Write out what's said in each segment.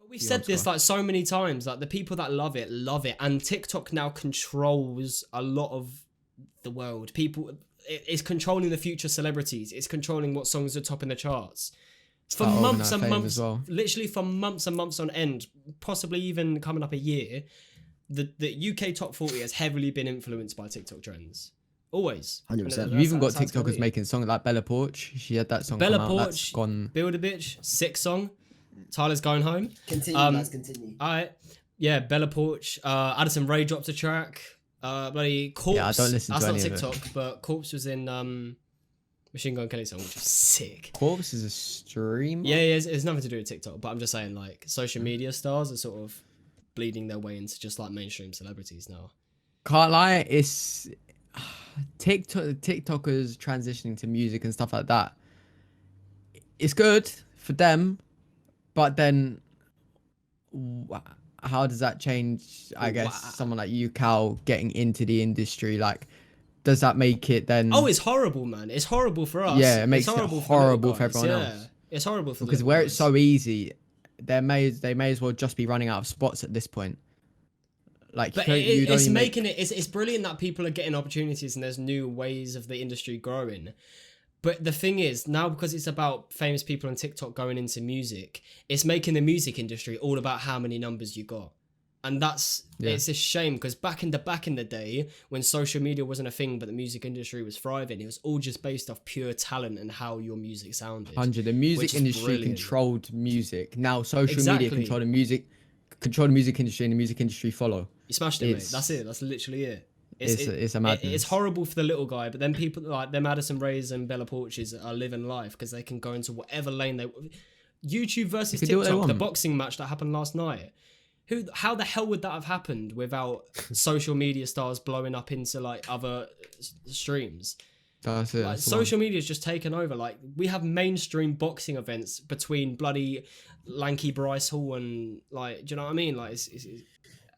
We've said this like so many times, like the people that love it, and TikTok now controls a lot of the world. It's controlling the future celebrities. It's controlling what songs are topping the charts. For months and months, literally for months and months on end, possibly even coming up a year, the UK top 40 has heavily been influenced by TikTok trends. Always. 100%. You even got TikTokers making songs like Bella Porch. She had that song Bella come Porch, out. That's gone. Build a Bitch, sick song. Tyler's Going Home. Continue, lads, continue. Alright. Yeah, Bella Porch. Addison Rae dropped a track. Bloody Corpse. Yeah, I don't listen to any That's not of TikTok, but Corpse was in Machine Gun Kelly song, which was sick. Corpse is a streamer? Yeah, it's nothing to do with TikTok, but I'm just saying, like, social media stars are sort of bleeding their way into just like mainstream celebrities now. Can't lie, it's TikTokers transitioning to music and stuff like that. It's good for them, but then how does that change, I guess, someone like you, Cal, getting into the industry? Like, does that make it then... Oh, it's horrible, man. It's horrible for us. Yeah, it makes it horrible for everyone else. else. It's horrible for because where it's so easy, they may as well just be running out of spots at this point. Like, but it's brilliant that people are getting opportunities and there's new ways of the industry growing. But the thing is, now because it's about famous people on TikTok going into music, it's making the music industry all about how many numbers you got. And it's a shame, because back in the day when social media wasn't a thing but the music industry was thriving, it was all just based off pure talent and how your music sounded. The music industry controlled music. Now social media control the music industry, and the music industry follow. You smashed it, mate. That's it. That's literally it. It's a madness. It's horrible for the little guy, but then people like them Addison Raes and Bella Porches are living life because they can go into whatever lane they... YouTube versus TikTok, the boxing match that happened last night. How the hell would that have happened without social media stars blowing up into like other streams? That's it. Like, social media is just taken over. Like, we have mainstream boxing events between bloody lanky Bryce Hall and, like, do you know what I mean? Like,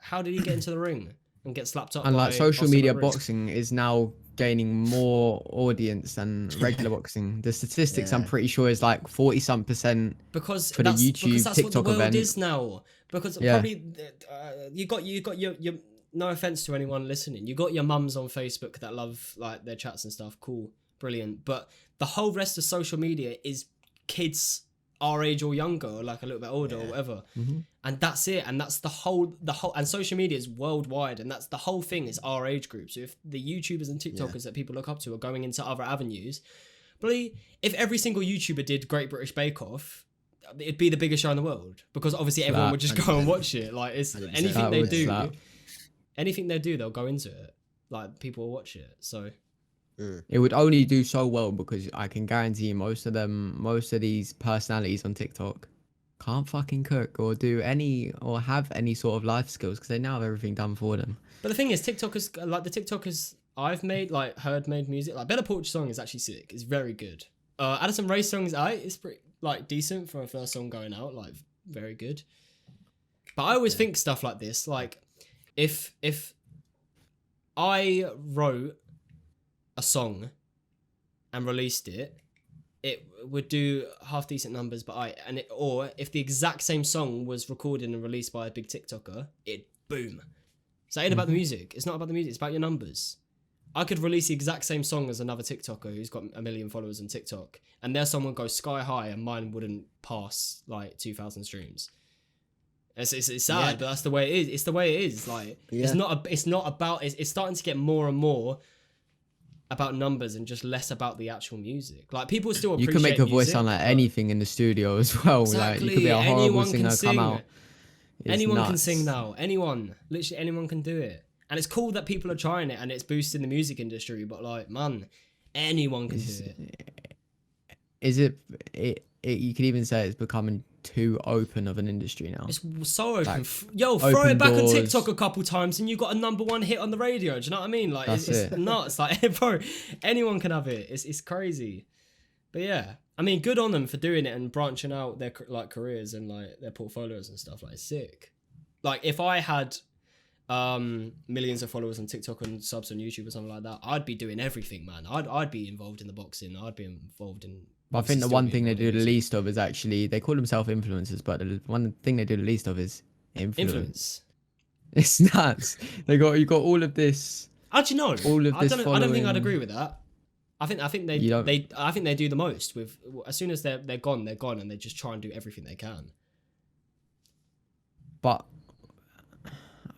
how did he get into the ring and get slapped up? And like social media boxing is now gaining more audience than regular boxing. The statistics I'm pretty sure is like 40-some% because for the YouTube that's TikTok what the world event is now. Because probably you got your no offense to anyone listening, you got your mums on Facebook that love like their chats and stuff. Cool, brilliant. But the whole rest of social media is kids our age or younger, or like a little bit older or whatever. And that's it. And that's the whole and social media is worldwide, and that's the whole thing is our age group. So if the YouTubers and TikTokers that people look up to are going into other avenues, but if every single YouTuber did Great British Bake Off, it'd be the biggest show in the world, because obviously everyone would just go and watch it. Like, it's anything they do, they'll go into it. Like, people will watch it. So it would only do so well because I can guarantee you most of these personalities on TikTok can't fucking cook or do any or have any sort of life skills because they now have everything done for them. But the thing is, TikTokers, like the TikTokers I've made music, like Bella Porch song is actually sick. It's very good. Addison Rae song is it's pretty like decent for a first song going out, like very good. But I always think stuff like this, like if I wrote a song and released it, it would do half decent numbers, or if the exact same song was recorded and released by a big TikToker, it'd boom. So it ain't about the music. It's not about the music. It's about your numbers. I could release the exact same song as another TikToker who's got 1 million followers on TikTok, and their song would go sky high, and mine wouldn't pass like 2,000 streams. It's sad, but that's the way it is. It's the way it is. Like, it's not about. It's starting to get more and more about numbers and just less about the actual music. Like, people still appreciate you can make a voice music, sound like anything in the studio as well. Exactly. Like, you could be a horrible singer, come out. Anyone can sing now. Literally anyone can do it. And it's cool that people are trying it and it's boosting the music industry, but like, man, anyone can do it. Is it you could even say it's becoming too open of an industry now. It's so open. Like, throw it back on TikTok a couple times and you got a #1 hit on the radio. Do you know what I mean? Like, it's nuts. Like, bro, anyone can have it. It's crazy. But yeah, I mean, good on them for doing it and branching out their like careers and like their portfolios and stuff. Like, it's sick. Like, if I had millions of followers on TikTok and subs on YouTube or something like that, I'd be doing everything, man. I'd be involved in the boxing. I'd be involved in But I think the one thing they do the least of is actually they call themselves influencers, but the one thing they do the least of is influence. It's nuts. You got all of this. How do you know? All of this I don't think I'd agree with that. I think they do the most with as soon as they're gone, and they just try and do everything they can. But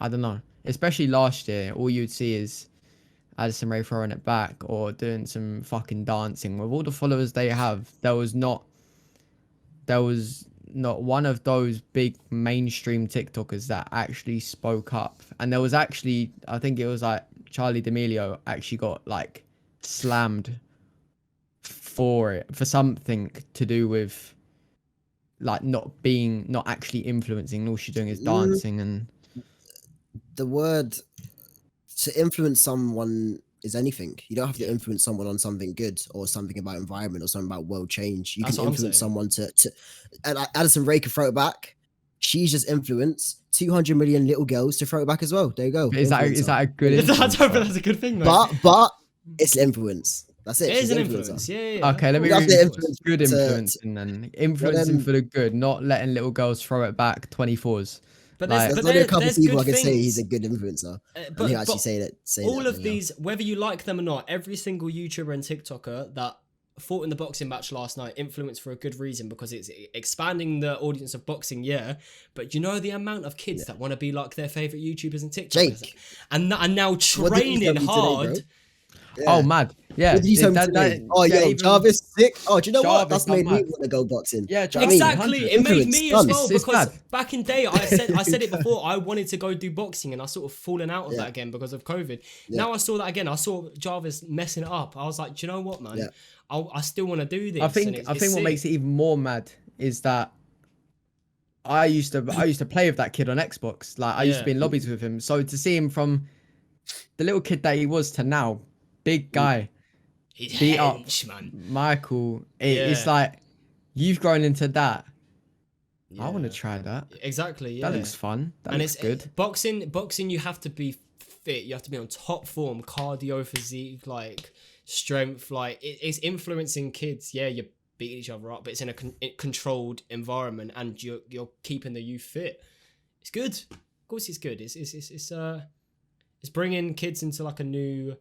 I don't know. Especially last year, all you'd see is Addison Rae throwing it back or doing some fucking dancing. With all the followers they have, there was not one of those big mainstream TikTokers that actually spoke up. And there was actually, I think it was like Charlie D'Amelio actually got like slammed for something to do with like not actually influencing. All she's doing is dancing. And the word to influence someone is anything. You don't have to influence someone on something good or something about environment or something about world change. You can influence someone to and Addison Rae can throw it back. She's just influenced 200 million little girls to throw it back as well. There you go. Is that a good influence? That's a good thing, mate. But it's influence. That's it. It is an influence. Yeah. Okay, let me read good influencing then. Influencing for the good, not letting little girls throw it back 24s. But there's only a couple of people I can say he's a good influencer. But actually say all of these, whether you like them or not, every single YouTuber and TikToker that fought in the boxing match last night influenced for a good reason, because it's expanding the audience of boxing, but you know the amount of kids that want to be like their favorite YouTubers and TikTokers, Jake. and now training hard. Today, oh, mad. Yeah. What did you tell me today? Jarvis sick. Oh, do you know what? That's made me want to go boxing. Yeah, exactly. It made me as well, because back in day, I said it before, I wanted to go do boxing, and I sort of fallen out of that again because of COVID. Now I saw that again. I saw Jarvis messing it up. I was like, do you know what, man? I still want to do this. I think what makes it even more mad is that I used to play with that kid on Xbox. Like I used to be in lobbies with him. So to see him from the little kid that he was to now, big guy, he's beat hench, up man. Michael. It's like you've grown into that. I want to try that. Exactly. Yeah. That looks fun. That looks good. Boxing, you have to be fit. You have to be on top form, cardio, physique, like strength. Like it's influencing kids. Yeah, you're beating each other up, but it's in a controlled environment, and you're keeping the youth fit. It's good. Of course, it's good. It's bringing kids into like a new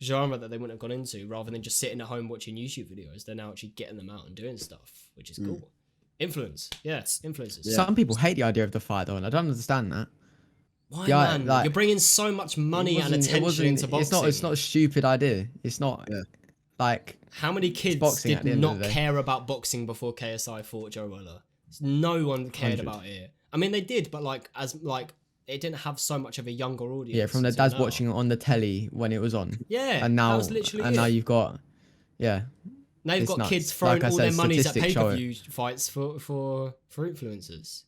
genre that they wouldn't have gone into, rather than just sitting at home watching YouTube videos. They're now actually getting them out and doing stuff, which is cool. Influence. Yes, influencers. Some people hate the idea of the fight though, and I don't understand that. Why, man? Like, you're bringing so much money and attention into boxing. It's not a stupid idea. It's not like... How many kids did not care about boxing before KSI fought Joe Weller? No one cared about it. I mean, they did, but it didn't have so much of a younger audience. Yeah, from the dads watching it on the telly when it was on. Yeah, and now that was literally now you've got Now you've got kids throwing all their monies at pay-per-view fights for influencers.